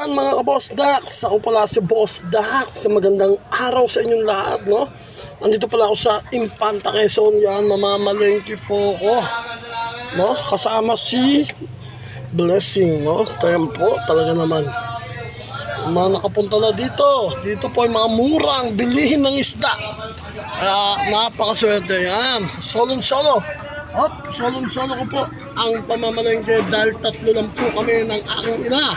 Ayan mga ka-Boss Dax, ako pala si Boss Dax. Magandang araw sa inyong lahat, no? Andito pala ako sa Infanta, Quezon. Yan, mamamalengke po ako, no? Kasama si Blessing, no? Tempo, talaga naman. Mga nakapunta na dito. Dito po ay mga murang bilihin ng isda. Napakaswerte. Yan, solong-solo. Solong-solo ko po ang pamamalengke dahil tatlo lang po kami ng aking ina.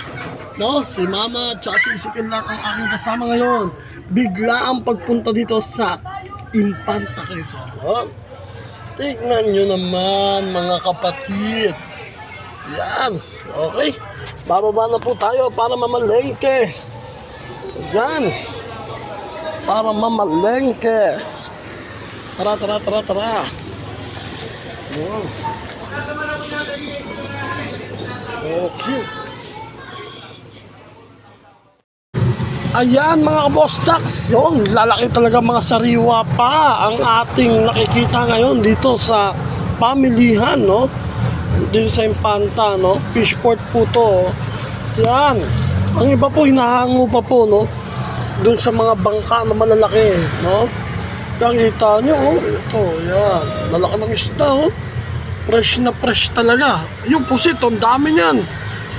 No, si Mama at si Isikil lang ang aking kasama ngayon. Bigla ang pagpunta dito sa Infanta, Quezon. Tignan nyo naman mga kapatid. Yan, okay. Bababa na po tayo para mamalengke. Yan. Para mamalengke. Tara. Yan. Okay. Ayan mga ka-Boss Dax, yun, lalaki talaga mga sariwa pa ang ating nakikita ngayon dito sa pamilihan, no? Dito sa Infanta, no? Fishport po to. Yan. Ang iba po hinahango pa po, no? Doon sa mga bangka na malalaki, no? Yang kita nyo, oh, ito, yan. Lalaki ng isda, oh. Fresh na fresh talaga. Yung pusit, ang dami niyan.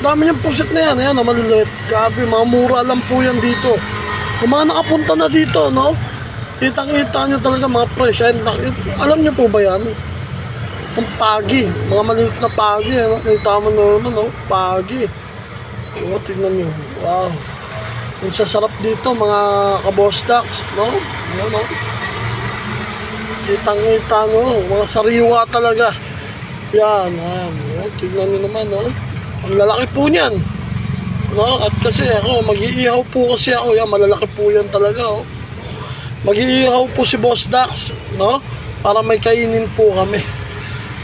Dami niyang pusit na yan. Ayan, maliliit. Grabe, mga mura lang po yan dito. Yung mga nakapunta na dito, no? Kitang-kita nyo talaga mga fresh. Alam nyo po ba yan? Ang pagi. Mga maliit na pagi. Ano? Kita mo naman, no? Pagi. O, tignan nyo. Wow. Yung sasarap dito, mga ka-Boss Dax, no? Ayan, no? Kitang-kita nyo. Mga sariwa talaga. Yan, yan. O, tignan nyo naman, no? Ang lalaki po niyan, no? At kasi ako, mag-iihaw po kasi ako. Yan, malalaki po yan talaga, oh. Mag-iihaw po si Boss Dax, no? Para may kainin po kami.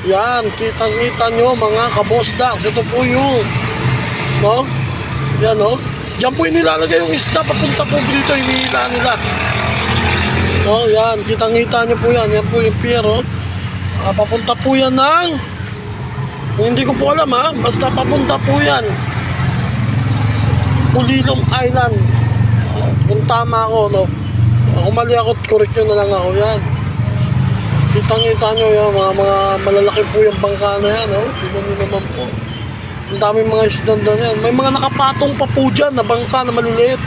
Yan, kitang-kita nyo mga ka-Boss Dax. Ito po yung, no? Yan, no? Diyan po inilalagay yung isda. Papunta po dito, inihila nila. No, yan, kitang-kita nyo po yan. Yan po yung pier, oh. Papunta po yan ng, hindi ko po alam, ha, basta papunta po yan Pulilong Island. Kung tama ako, no? Kung mali ako, correct nyo na lang ako. Yan, kitang-kita nyo yan, mga malalaki po yung bangka na yan, no? Tignan nyo naman po, ang daming mga isdan doon yan. May mga nakapatong pa po dyan na bangka na maliliit,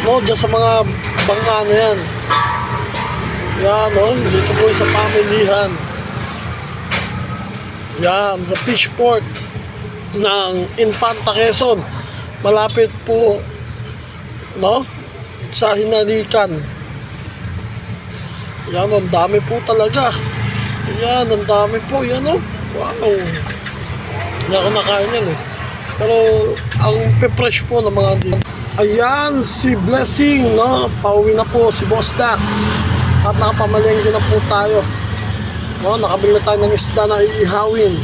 no? Dyan sa mga bangka na yan. Yan, no? Dito po sa pamilihan. Yan, sa Fishport ng Infanta, Quezon. Malapit po, no? Sa Hinalikan. Yan, ang dami po talaga. Yan, ang dami po. Yan, oh. Wow. Hindi ako nakain yan, eh. Pero, ang pe-fresh po ng mga din. Ayan, si Blessing, no? Pauwi na po si Boss Dax. At nakapamalengke na po tayo. No, nakabili na tayo ng isda na iihawin.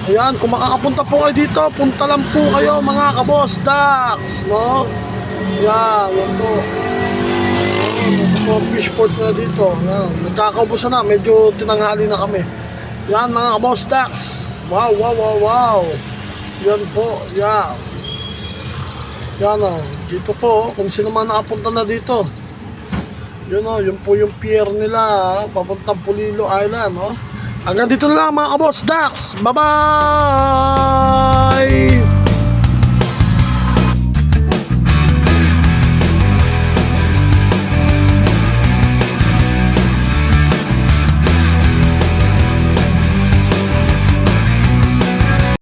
Ayan, kung makakapunta po kayo dito, punta lang po kayo mga ka-Boss Dax, no? Yan, yan po. Ito po, fishport na dito. Yan, nagkakaubusan na, medyo tinanghali na kami. Yan mga ka-Boss Dax. Wow. Yan po, yan. Yan, oh. Dito po, kung sino man nakapunta na dito. Yun, o, yun po yung pier nila, papuntang Pulilo Island, no? Hanggang dito na lang mga ka-Boss Dax. Bye-bye!